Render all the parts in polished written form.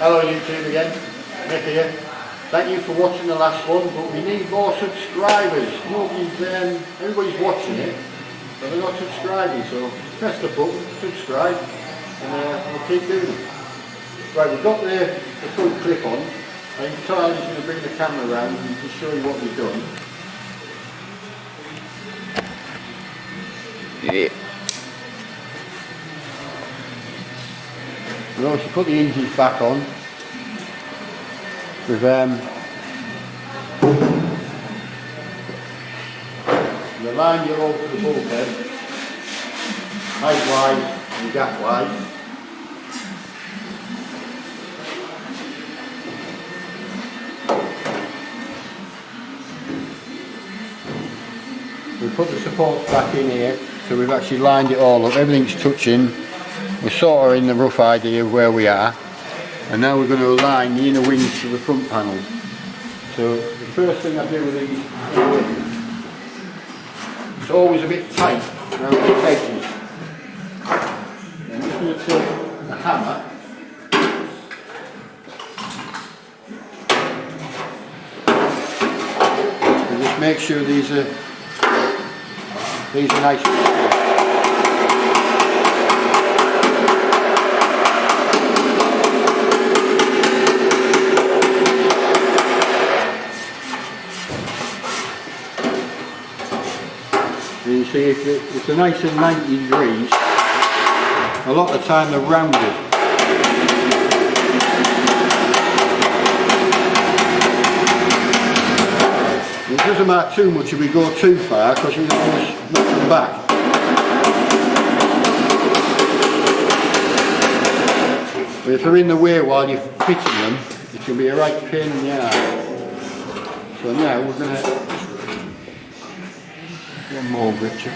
Hello YouTube again, Nick here. Thank you for watching the last one, but we need more subscribers. Everybody's watching it, but they're not subscribing, so press the button, subscribe, and we'll keep doing it. Right, we've got the front clip on. I think Charlie's going to bring the camera around and just show you what we've done. Yeah. We also put the hinges back on. We've aligned it over the bulkhead, height wise and gap wise. We put the supports back in here, so we've actually lined it all up, everything's touching. We're sort of in the rough idea of where we are, and now we're going to align the inner wings to the front panel. So the first thing I do with these inner wings, it's always a bit tight around the edges. I'm just going to take the hammer and just make sure these are nice and straight. You see, if they're nice and 90 degrees, a lot of the time they're rounded. It doesn't matter too much if we go too far, because we can always knock them back. But if they're in the way while you're fitting them, it can be a right pain in the ass. So now we're going to one more Richard.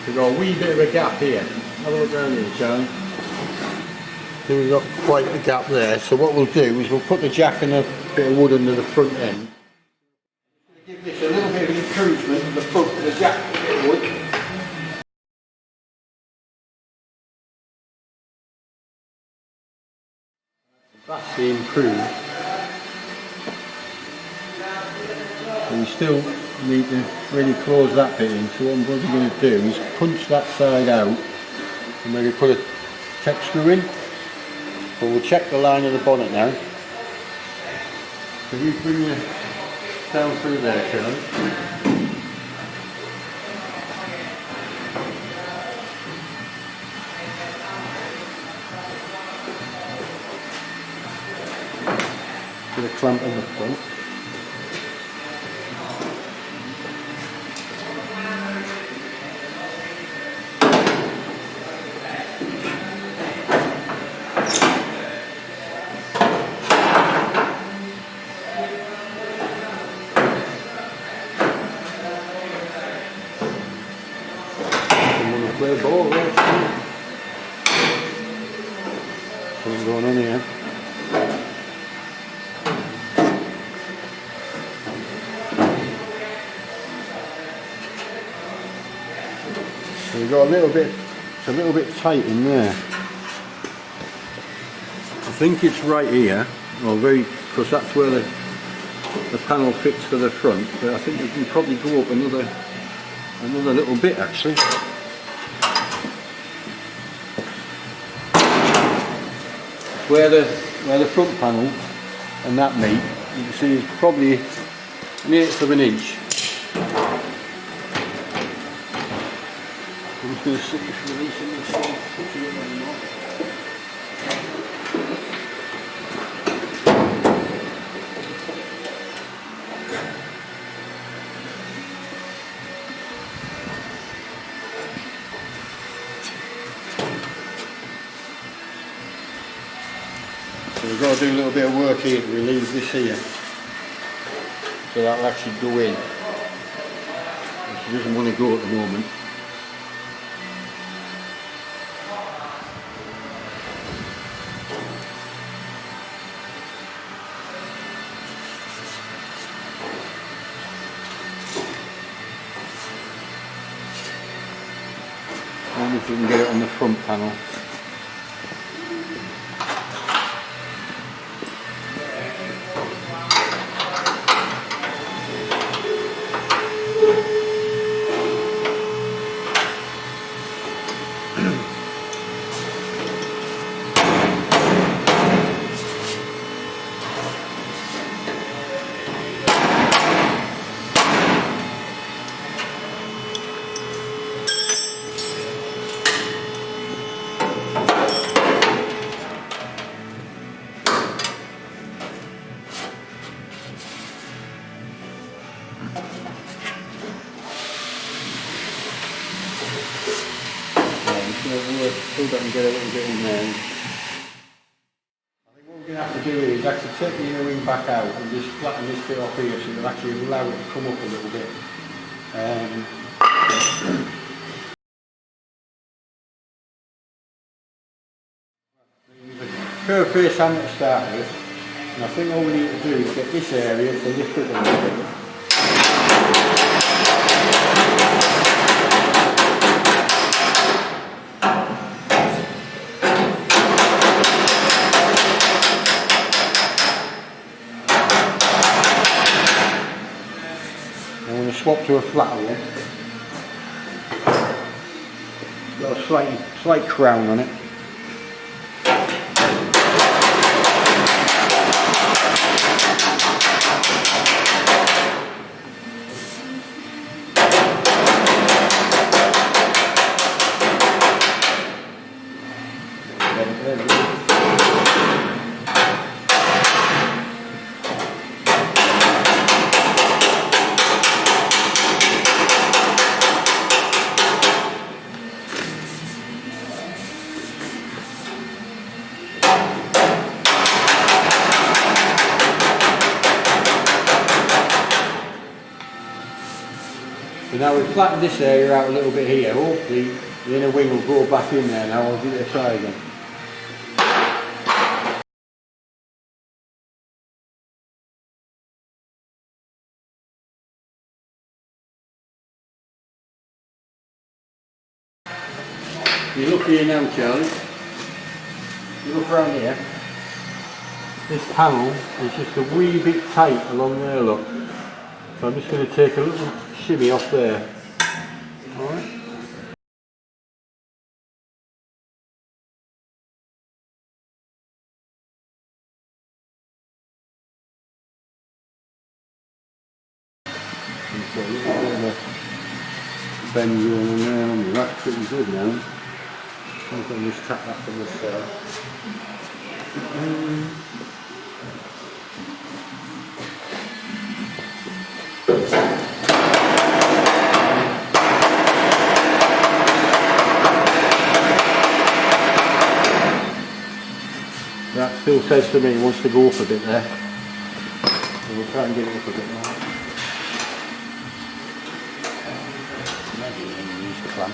We've got a wee bit of a gap here. Have a look around here, Charlie. So we've got quite a gap there. So what we'll do is we'll put the jack and a bit of wood under the front end. Give this a little bit of encouragement at the front of the jack with a bit of wood. Vastly improved. And we still need to really close that bit in, so what I'm probably going to do is punch that side out and maybe put a tech screw in, but we'll check the line of the bonnet now. So you bring your down through there, Charlie. Put a clamp on the front. Play ball, right? Something going on here. So we've got it's a little bit tight in there. I think it's right here, because that's where the panel fits for the front, but I think we can probably go up another little bit actually. Where the front panel and that meet, you can see is probably 1/8 of an inch. I'm just going to sit this release in this thing, put it in anymore. got to do a little bit of work here to relieve this here. So that'll actually go in. She doesn't want to go at the moment. Only if you can get it on the front panel. See if I can get a little bit in there. I think what we're going to have to do is actually take the inner wing back out and just flatten this bit off here so it'll actually allow it to come up a little bit. Use a curved face hammer to start with, and I think all we need to do is get this area to lift up a little bit. Swap to a flatter one. It's got a slight crown on it. So now we've flattened this area out a little bit here. Hopefully the inner wing will go back in there now. I'll give it a try again. You look here now, Charlie. You look around here. This panel is just a wee bit tight along there, look. So I'm just going to take a little shimmy off there. Alright. Got a little bit of a bend going on there. That's pretty good now. I'm going to just tap that from the side. That still says to me it wants to go up a bit there. So we'll try and get it up a bit more. Maybe use the clamp.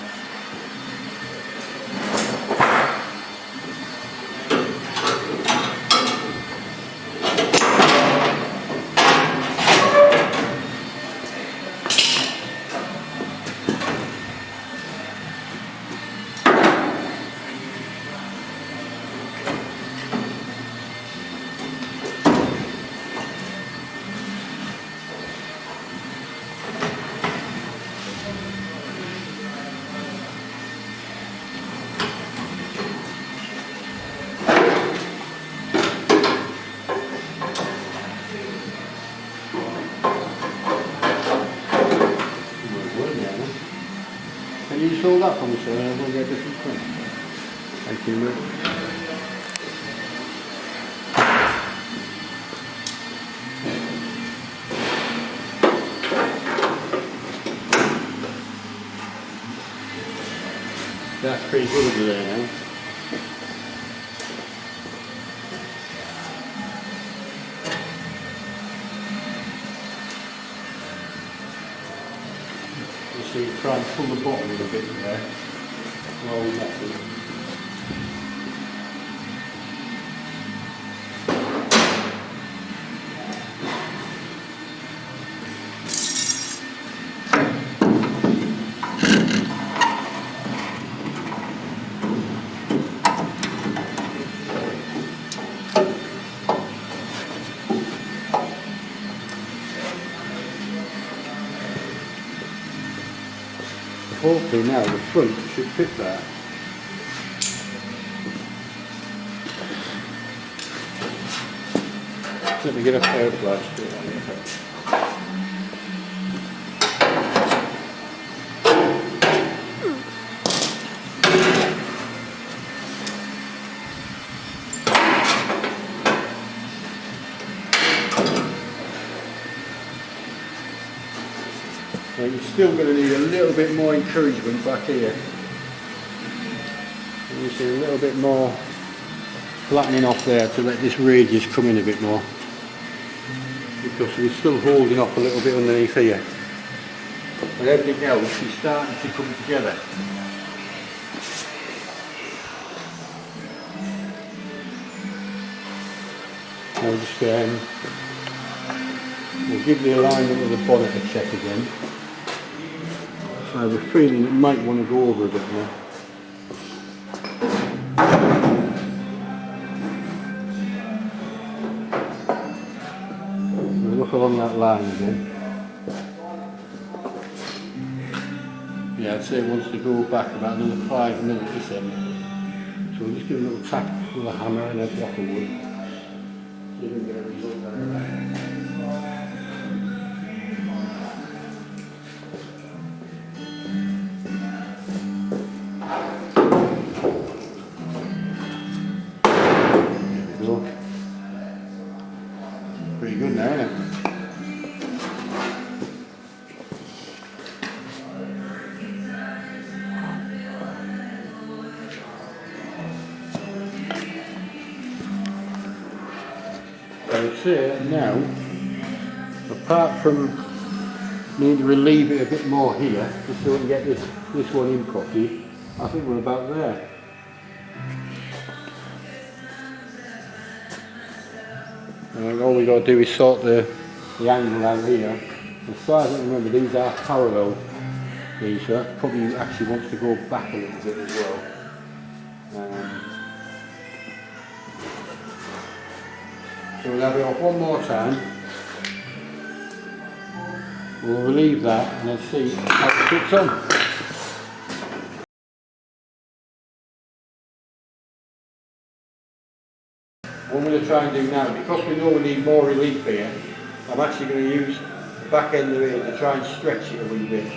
Can you just hold that for me, sir, and we'll get a different print? Thank you, mate. That's pretty good over there now. Just so you try and pull the bottom a little bit there. Roll that in. Hopefully now the front should fit that. Let me get a pair of flash to it on here. Now you're still going to need a little bit more encouragement back here. You see a little bit more flattening off there to let this radius come in a bit more. Because we're still holding up a little bit underneath here. But everything else is starting to come together. I'll just we'll give the alignment of the bonnet a check again. So I have a feeling it might want to go over a bit more. We'll look along that line again. Yeah, I'd say it wants to go back about another 5 minutes this end. So we'll just give it a little tap with a hammer and a block of wood. So you can get a result there. Pretty good now, isn't it? I would say now, apart from needing to relieve it a bit more here, just so we can get this one in properly, I think we're about there. And all we got to do is sort the angle out here. As far as I remember, these are parallel. These, so that probably actually wants to go back a little bit as well. So we'll have it off one more time. We'll relieve that and then see how it fits on. What I'm going to try and do now, because we know we need more relief here, I'm actually going to use the back end of it to try and stretch it a little bit.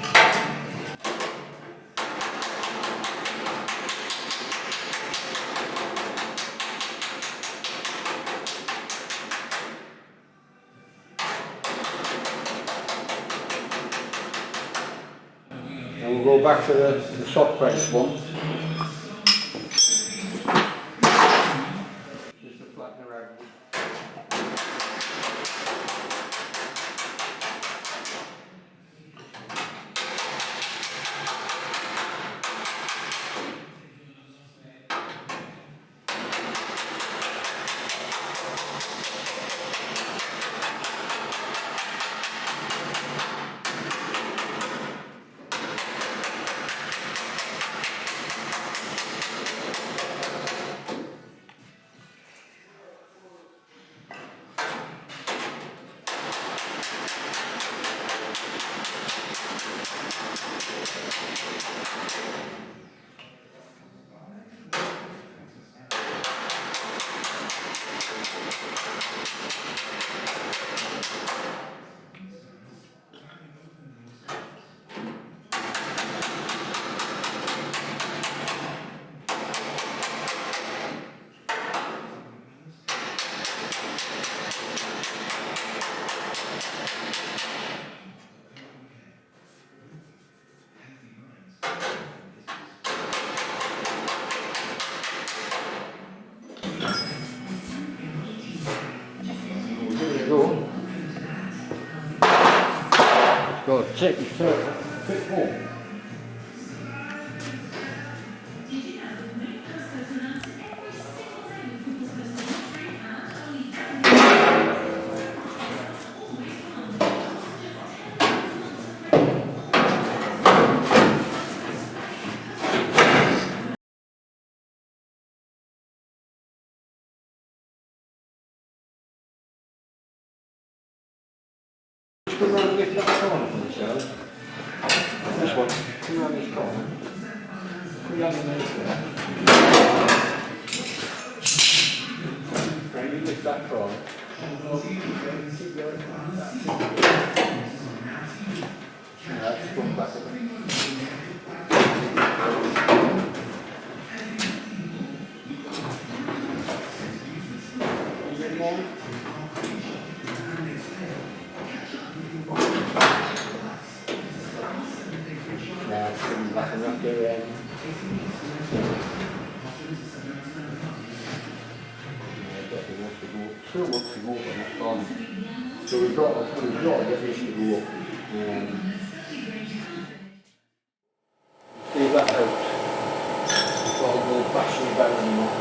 And we'll go back to the soft press one. Go, take your turn. Quick home. Come round and lift that corner for me, Charlie. This one. Come round this corner. Put your hand underneath there. Right, you lift that corner. That's come back a bit. You ready, Molly? Now, come back and wrap your end. Still wants to go up on that corner. So we've got to get this to go up. See that out. It's all going bashing about anymore.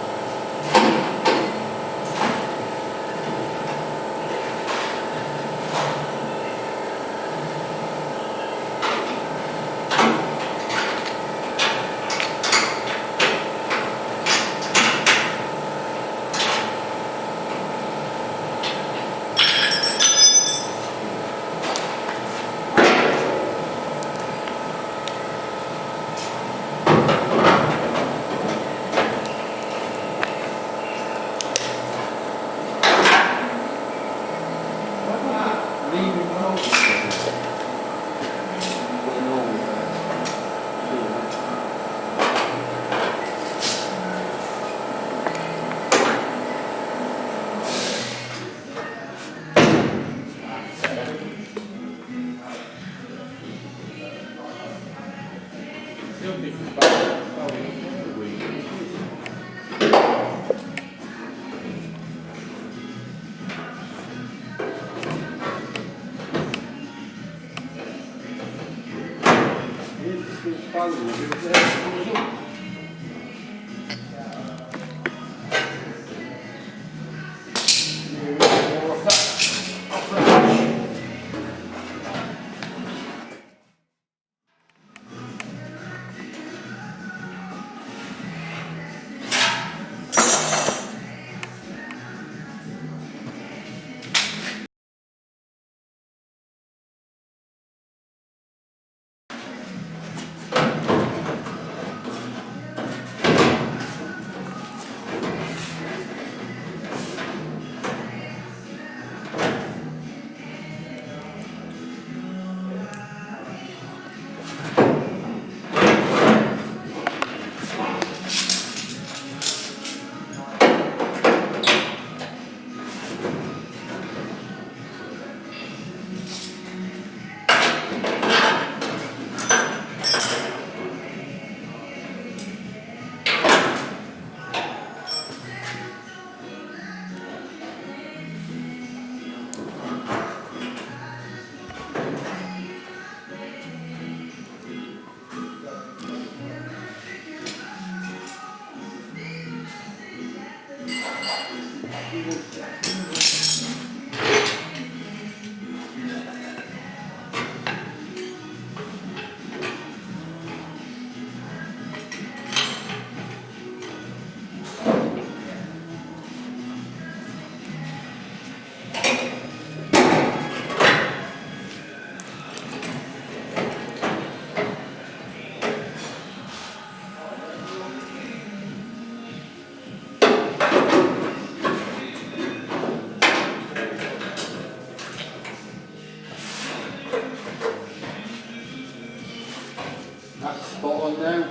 That's spot on now.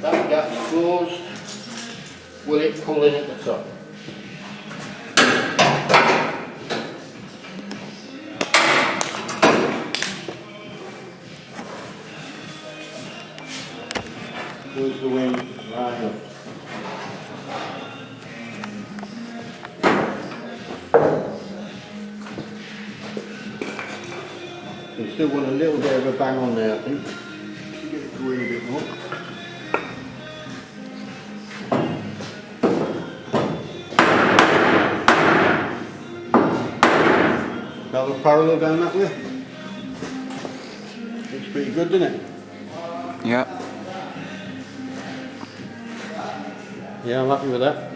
That gap's closed. Will it pull in at the top? Goes the wind right up. We still want a little bit of a bang on there, I think. Get it going a bit more. That look parallel down that way? Looks pretty good, doesn't it? Yeah. Yeah, I'm happy with that.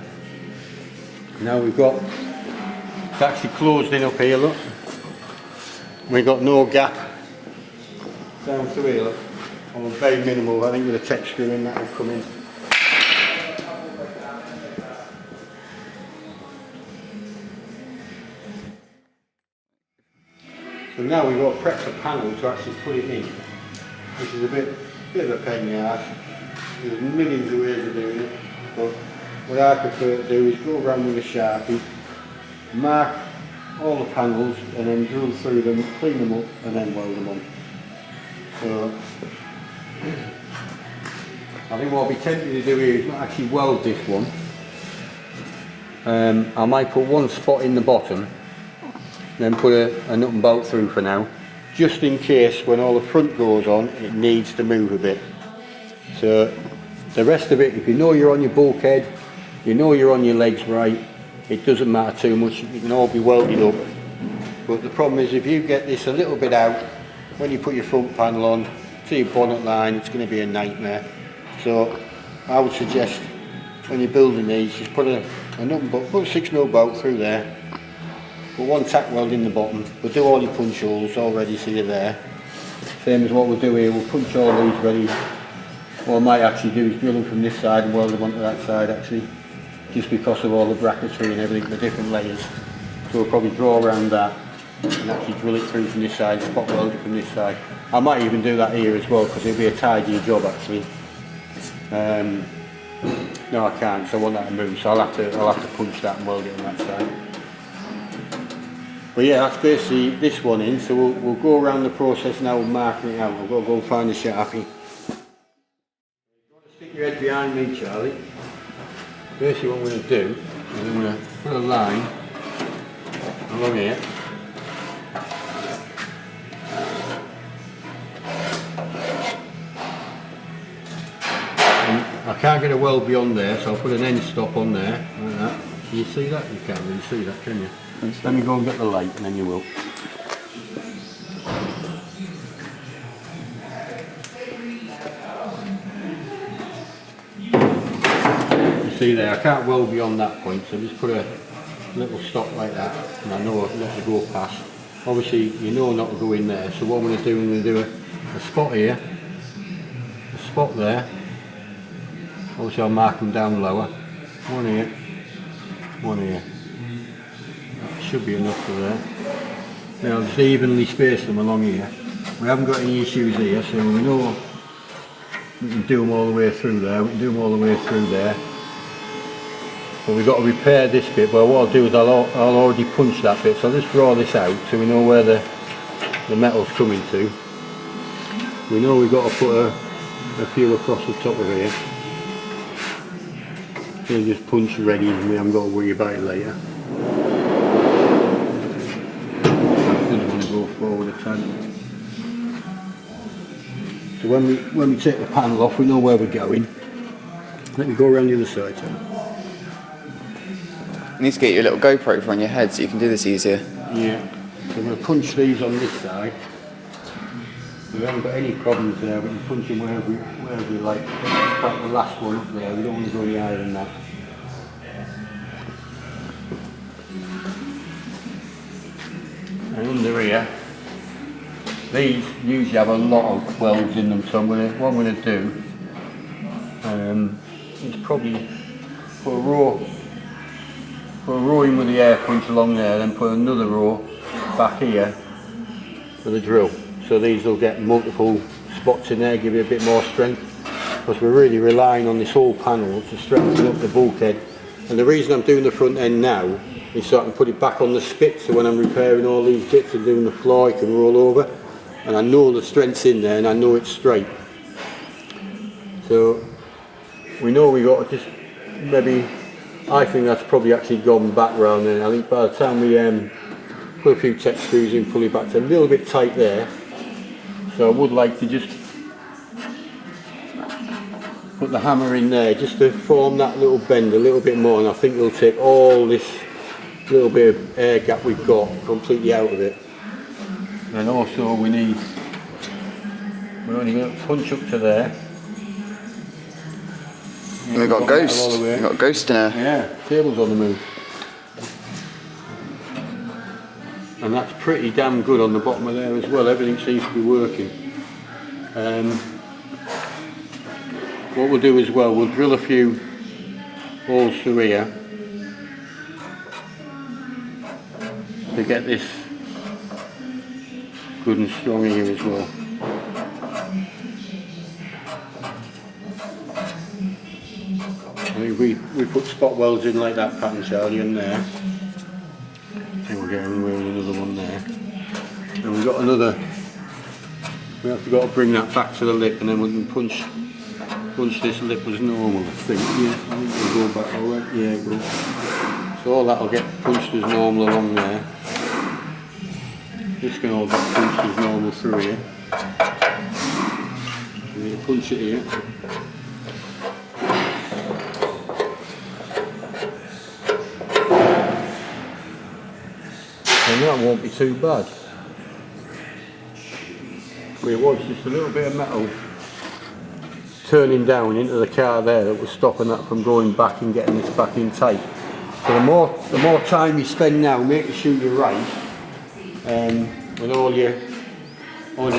Now we've got, it's actually closed in up here, look. We've got no gap down through here, look. Or very minimal, I think with a tech screw in that will come in. So now we've got to prep the panel to actually put it in, which is a bit of a pain in the arse. There's millions of ways of doing it, but what I prefer to do is go around with a Sharpie, mark all the panels and then drill through them, clean them up and then weld them on. So I think what I'll be tempted to do here is not actually weld this one. I might put one spot in the bottom, then put a nut and bolt through for now, just in case when all the front goes on it needs to move a bit. So the rest of it, if you know you're on your bulkhead, you know you're on your legs right, it doesn't matter too much, it can all be welded up. But the problem is if you get this a little bit out, when you put your front panel on to your bonnet line, it's going to be a nightmare. So I would suggest when you're building these, just put a nut and bolt, put a 6mm bolt through there, put one tack weld in the bottom, we'll do all your punch holes already so you're there. Same as what we'll do here, we'll punch all these ready. What I might actually do is drill them from this side and weld them onto that side actually, just because of all the bracketry and everything, the different layers. So we'll probably draw around that and actually drill it through from this side, spot weld it from this side. I might even do that here as well because it'll be a tidier job actually. No, I can't, so I want that to move, so I'll have to punch that and weld it on that side. But yeah, that's basically this one in, so we'll go around the process now of marking it out. We've got to go find the Sharpie. You want to stick your head behind me, Charlie. Basically what I'm going to do is I'm going to put a line along here. And I can't get a weld beyond there, so I'll put an end stop on there, like that. Can you see that? You can't really see that, can you? Let me go and get the light and then you will. You see there, I can't weld beyond that point, so just put a little stop like that and I know not to go past. Obviously you know not to go in there, so what I'm going to do, I'm going to do a spot here, a spot there. Obviously I'll mark them down lower. One here, one here. Should be enough for there. Now I'll just evenly space them along here. We haven't got any issues here, so we know we can do them all the way through there, we can do them all the way through there. But we've got to repair this bit. Well, what I'll do is I'll already punch that bit, so I'll just draw this out so we know where the metal's coming to. We know we've got to put a few across the top of here. So just punch ready and we haven't got to worry about it later. Go forward a tad. So when we take the panel off, we know where we're going. Let me go around the other side. You need to get your little GoPro on your head so you can do this easier. Yeah. So I'm going to punch these on this side. We haven't got any problems there. We can punch them wherever we like. That's the last one up there. We don't want to go any higher than that. And under here, these usually have a lot of welds in them, so what I'm going to do is probably put a row in with the air punch along there, then put another row back here for the drill. So these will get multiple spots in there, give you a bit more strength, because we're really relying on this whole panel to strengthen up the bulkhead. And the reason I'm doing the front end now is so I can put it back on the spit, so when I'm repairing all these bits and doing the floor, it can roll over. And I know the strength's in there and I know it's straight. So we know we got to just maybe, I think that's probably actually gone back round there. I think by the time we put a few tech screws in, pull it back to a little bit tight there, So I would like to just put the hammer in there just to form that little bend a little bit more, and I think it'll take all this little bit of air gap we've got completely out of it. And also we're only going to punch up to there. And we've got Ghost. We've got Ghost in there. Yeah, table's on the move. And that's pretty damn good on the bottom of there as well. Everything seems to be working. What we'll do as well, we'll drill a few holes through here to get this good and strong here as well. I mean, we put spot welds in like that pattern, Charlie, in there. And we're getting away with another one there. And we've got another, we have to got to bring that back to the lip, and then we can punch this lip as normal, I think. Yeah, I think we'll go back alright. Yeah, it will. So all that will get punched as normal along there. This can all get punched as normal through here. We're going to punch it here. And that won't be too bad. It was just a little bit of metal turning down into the car there that was stopping that from going back and getting this back in tight. So the more time you spend now making sure you're right, with all your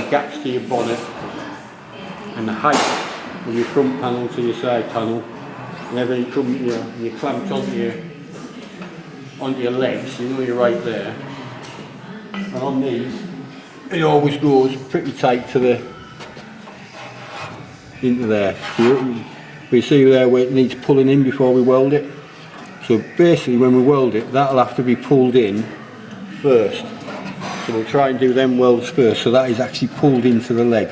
gaps to your bonnet and the height of your front panel to your side panel, and everything coming, you're clamped onto your legs, you know you're right there. And on these, it always goes pretty tight to into there. So we see there where it needs pulling in before we weld it. So basically when we weld it, that'll have to be pulled in first. So we'll try and do them welds first, so that is actually pulled into the leg.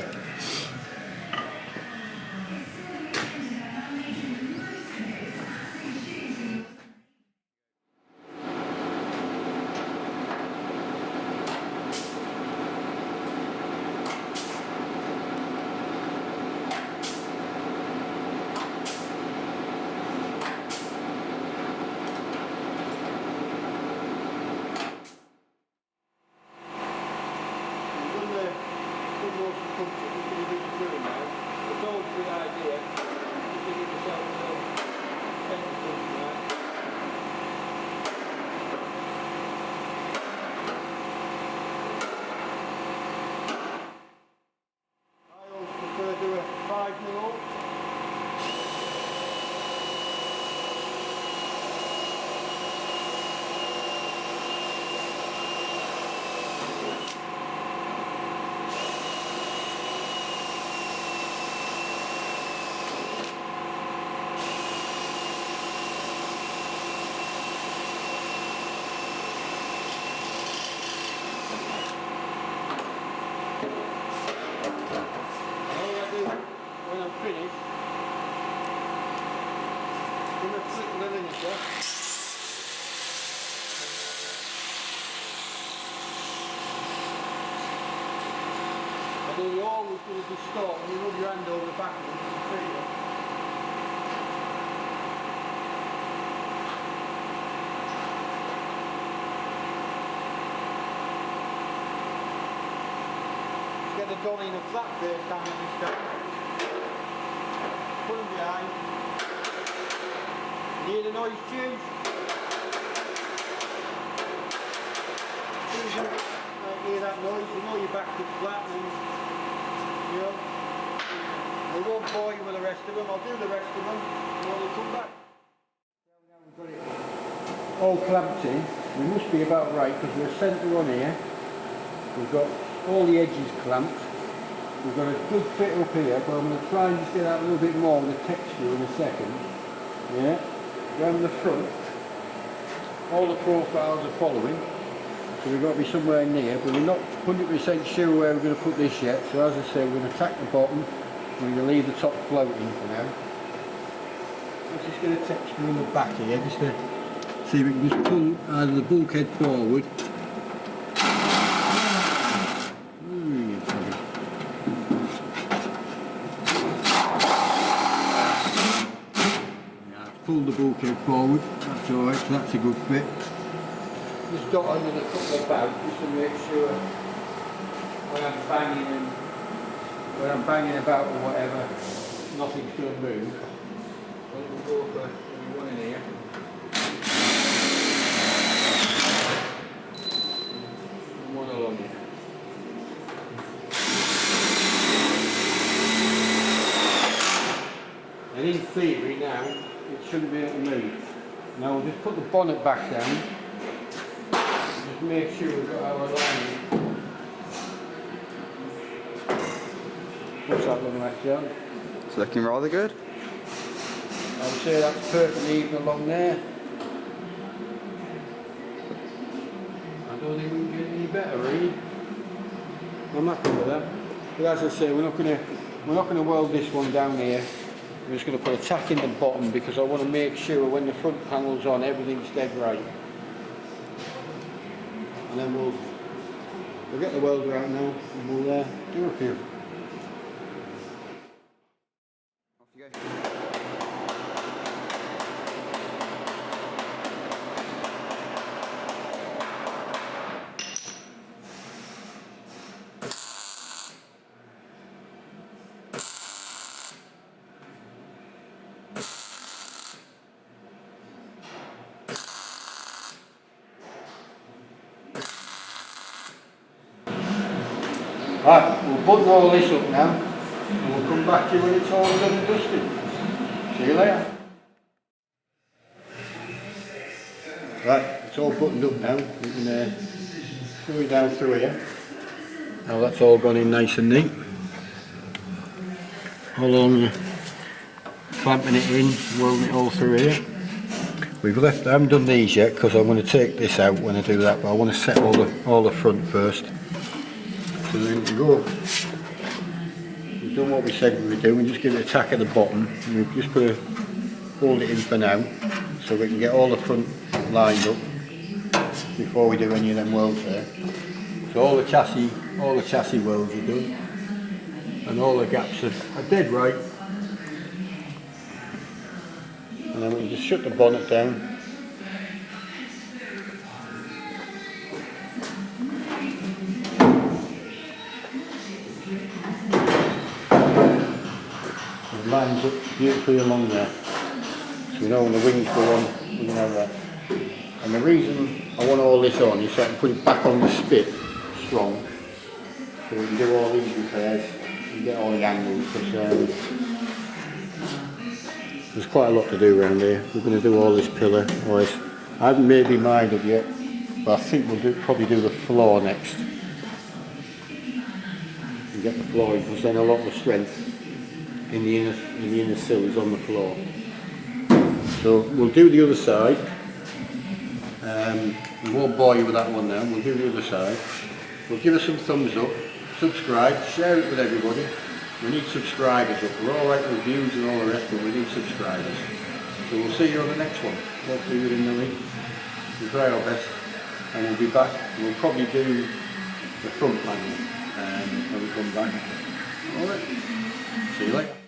So you always do the stop and you rub your hand over the back of it to free it. Let's get the dolly in a flat base down in this time. Put them behind. You hear the noise, Jude? Hear that noise, you know you're back to flat, and you know, I won't bore you with the rest of them. I'll do the rest of them and when they come back. Now we've got it all clamped in. We must be about right because we're centre on here. We've got all the edges clamped. We've got a good fit up here, but I'm going to try and just get out a little bit more with the texture in a second. Yeah, down the front, all the profiles are following. So we've got to be somewhere near, but we're not 100% sure where we're going to put this yet. So as I say, we're going to attack the bottom, we're going to leave the top floating for now. I'm just going to texture on the back here, just to see if we can just pull either the bulkhead forward. pulled the bulkhead forward, that's alright, so that's a good fit. Just dot under the couple about just to make sure when I'm banging about or whatever, nothing's going to move. We'll go for one in here. And one along here. And in theory now, it shouldn't be able to move. Now we'll just put the bonnet back down. Just make sure we've got our alignment. What's that looking like, John? It's looking rather good. I would say that's perfectly even along there. I don't think we can get any better, really. I'm happy with that. But as I say, we're not going to weld this one down here. We're just going to put a tack in the bottom because I want to make sure when the front panel's on, everything's dead right. And then we'll get the welder out now and we'll do a few. Off you go. Right, we'll button all this up now and we'll come back to you when it's all done and dusted. See you later. Right, it's all buttoned up now. We can screw it down through here. Now that's all gone in nice and neat. All along clamping it in, welding it all through here. I haven't done these yet because I want to take this out when I do that, but I want to set all the front first. So then we go. We've done what we said we would do. We just give it a tack at the bottom. And we've just got to hold it in for now, so we can get all the front lined up before we do any of them welds there. So all the chassis welds are done, and all the gaps are dead right. And then we can just shut the bonnet down. It lines up beautifully along there. So we know when the wings go on, we can have that. And the reason I want all this on is so I can put it back on the spit strong. So we can do all these repairs and get all the angles, because there's quite a lot to do around here. We're going to do all this pillar. I haven't made my mind up yet, but I think we'll probably do the floor next. And get the floor in, because then a lot of the strength in the inner sill is on the floor. So we'll do the other side. We won't bore you with that one now. We'll do the other side. We'll give us some thumbs up, subscribe, share it with everybody. We need subscribers up. We're alright with views and all the rest, but we need subscribers. So we'll see you on the next one. Hopefully within the week. We'll try our best. And we'll be back. We'll probably do the front panel when we come back. Alright. See you later.